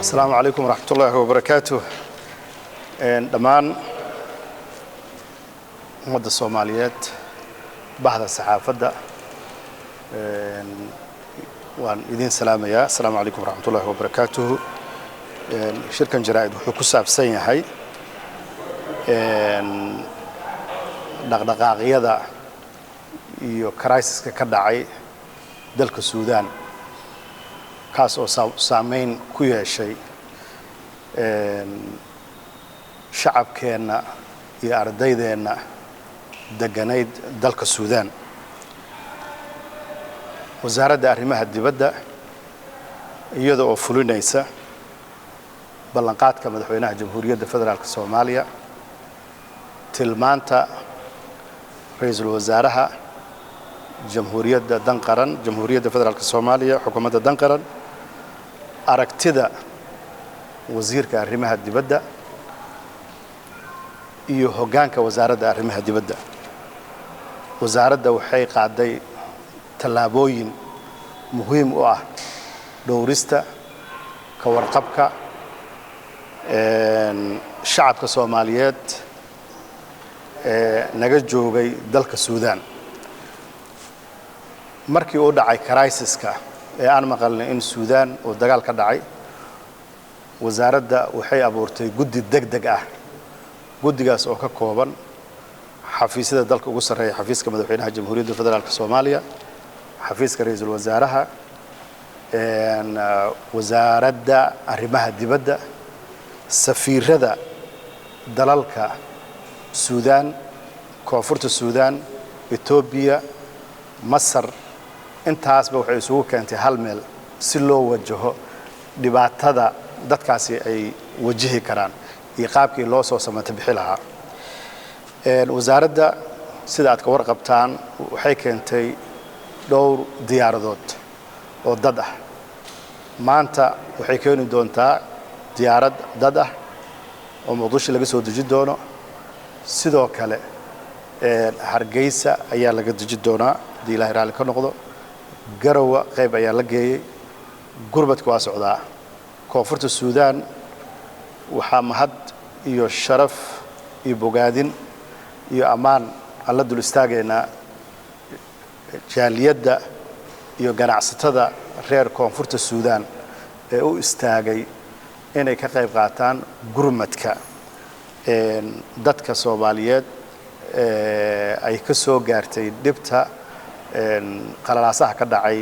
السلام عليكم ورحمة الله وبركاته. دمان مدة الصوماليات بعض الصحافة وان إذن سلام يا السلام عليكم ورحمة الله وبركاته. شركة جرائد وحكوسة بسينة هاي دغدغاقيدا iyo crisis ka dhacay dalka Suudaan kaas oo saameyn ku yeeshay shacabkeena iyo ardaydeena deganayd dalka Suudaan. wasaaradda arrimaha dibadda iyada oo fulinaysa ballanqaadka madaxweynaha jamhuuriyadda federaalka Soomaaliya tilmaanta ra'iisul wasaaraha jamhuuriyadda danqaran jamhuuriyadda federaalka Soomaaliya xukuumadda danqaran aragtida wasiirka arrimaha dibadda iyo hoggaanka wasaaradda arrimaha dibadda. wasaaradda waxay qaaday tallaabooyin muhiim u ah dhowrista ka warqabka shacabka Soomaaliyeed naga joogay dalka Suudaan markii uu dhacay crisis-ka aan maqalnay in Suudaan oo dagaal ka dhacay. wasaaradda waxay abuurtay guddi degdeg ah guddigaas oo ka kooban xafiisyada dalka ugu sareeya xafiiska madaxweynaha jamhuuriyadda federaalka Soomaaliya xafiiska ra'iisul wasaaraha wasaaradda arrimaha dibadda safiirada dalalka Suudaan koonfurta Suudaan Ethiopia Masar intaasba waxay isugu keentay hal meel si loo wajaho dhibaatada dadkaasi ay wajihi karaan iyo qaabkii loo soo sameeyay bixi lahaa. wasaaradda sida aad ka warqabtaan waxay keentay dhowr diyaaradood oo dad ah. maanta waxay keeni doontaa diyaarad dad ah oo Muqdisho laga soo deji doono. sidoo kale Hargeysa ayaa laga deji doonaa hadii Ilaahay raali ka noqdo. Garowa qayb ayaa la geeyay. gurbadku waa socdaa. koonfurta Suudaan waxaa mahad iyo sharaf iyo bogaadin iyo amaan alla dul istaagayna jaaliyadda iyo ganacsatada reer koonfurta Suudaan ee u istaagay inay ka qayb qaataan gurmadka dadka Soomaaliyeed ay ka soo gaartay dhibta qalalaasaha ka dhacay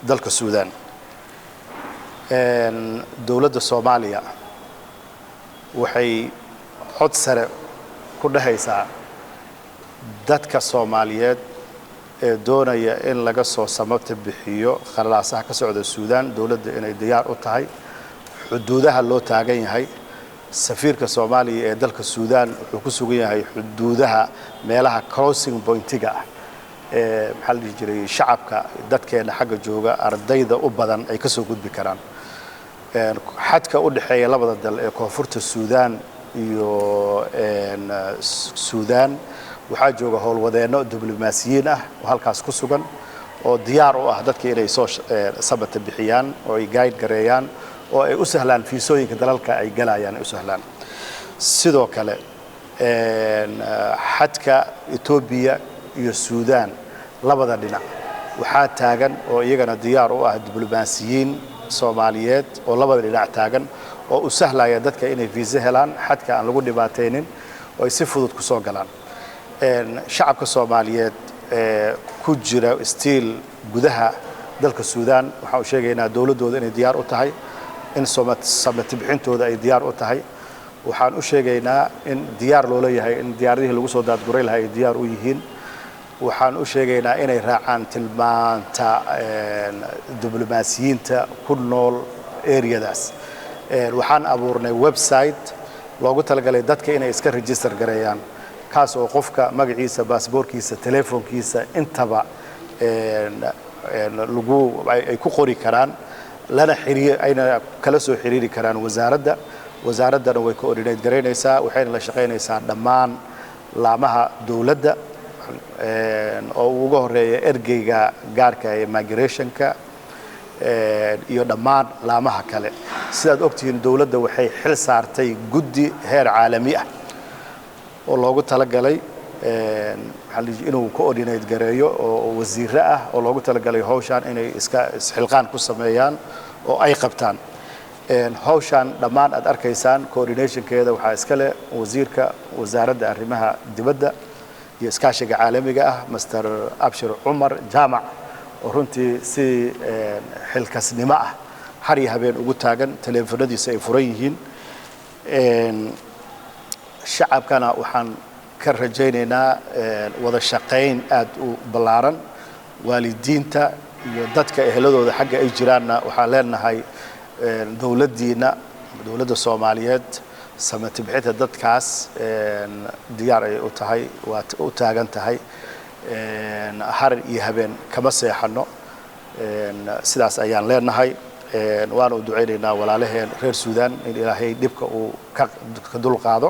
dalka Suudaan. dawladda Soomaaliya waxay cod sare ku dhahaysaa dadka Soomaaliyeed ee doonaya in laga soo samata bixiyo qalalaasaha ka socda Suudaan dawladda inay diyaar u tahay xuduudaha loo taagan yahay. safiirka Soomaaliya ee dalka Suudaan wuxuu ku sugan yahay xuduudaha meelaha crossing pointiga ah maxaa la jiray shacabka dadkeena xagga jooga ardayda u badan ay ka soo gudbi karaan. xadka u dhaxeeya labada dal ee koonfurta Suudaan iyo Suudaan waxaa jooga howlwadeeno diblomaasiyiin ah oo halkaas ku sugan oo diyaar u ah dadka inay soo sabata bixiyaan oo ay guide gareeyaan oo ay u sahlaan fiisooyinka dalalka ay galayaan ay u sahlaan. sidoo kale xadka Ethiopia iyo Suudaan labada dhinac waxaa taagan oo iyagana diyaar u ah diblomaasiyiin Soomaaliyeed oo labada dhinac taagan oo u sahlaya dadka inay fiisa helaan xadka aan lagu dhibaateynin oo ay si fudud ku soo galaan. shacabka Soomaaliyeed ku jira stiil gudaha dalka Suudaan waxa uu sheegaynaa dawladooda inay diyaar u tahay in samata bixintooda ay diyaar u tahay. waxaan u sheegaynaa in diyaar loo leeyahay in diyaaradihii lagu soo daadguray lahaa ay diyaar u yihiin. waxaan u sheegaynaa inay raacaan tilmaanta diblomaasiyiinta ku nool areadaas. waxaan abuurnay website loogu talagalay dadka inay iska register gareeyaan kaas oo qofka magaciisa baasaboorkiisa telefoonkiisa intaba ay ku qori karaan lana ayna kala soo xiriiri karaan wasaaradda. wasaaraddana way coordinate gareynaysaa waxayna la shaqaynaysaa dhammaan laamaha dawladda oo ugu horeeya ergeyga gaarka ee migrationka iyo dhammaan laamaha kale sidaad ogtihiin dawladda waxay xil saartay guddi heer caalami ah oo loogu talagalay inuu coordinate gareeyo oo wasiirro ah oo loogu talagalay hawshan inay iska isxilqaan ku sameeyaan oo ay qabtaan hawshan dhammaan aad arkaysaan coordinationkeeda waxaa iska leh wasiirka wasaaradda arrimaha dibadda iyo iskaashiga caalamiga ah Mr. Abshir Umar Jaamac oo runtii si xilkasnimo ah har iyo habeen ugu taagan teleefanadiisa ay furan yihiin shacabkana waxaan ka rajaynaynaa wada shaqayn aad u ballaaran waalidiinta iyo dadka ehladooda xagga ay jiraanna waxaan leenahay dawladda Soomaaliyeed samati bixinta dadkaas diyaar ay u tahay waa u taagan tahay har iyo habeen kama seexano sidaas ayaan leenahay waan u duceynaynaa walaalaheen reer Suudaan in Ilaahay dhibka uu ka dul qaado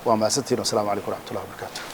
waa maasantiin. Assalaamu calaykum waraxmatullaahi wabarakaatuh.